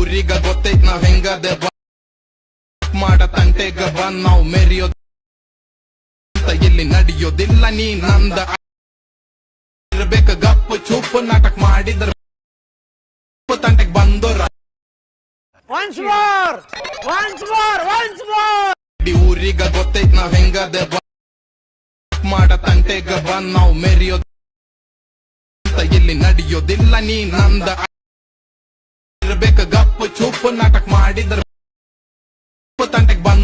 ಊರಿಗ ಗೊತ್ತೈತ್ ನಾವ್ ಹೆಂಗದೆ ಮಾಡ ತಂಟೆಗ ಬಂದ್ ನಾವ್ ಮೆರಿಯೋದ್ ಇಲ್ಲಿ ನಡೆಯೋದಿಲ್ಲ ನೀ ನಂದ ಇರ್ಬೇಕ ಗಪ್ಪು ಚೂಪು ನಾಟಕ ಮಾಡಿದ್ರ ತಂಟೆಗ್ ಬಂದೋರ ಊರಿಗ ಗೊತ್ತೈತ್ ನಾವ್ ಹೆಂಗದೆ ಮಾಡ ತಂಟೆಗ ಬಂದ್ ನಾವ್ ಮೆರಿಯೋದ್ ಇಲ್ಲಿ ನಡೆಯೋದಿಲ್ಲ ನೀ ನಂದ ಇರ್ಬೇಕ ಗಪ್ಪು ಚೂಪು ನಾಟಕ ಮಾಡಿದ್ರ ತಂಟೆಗ್ ಬಂದ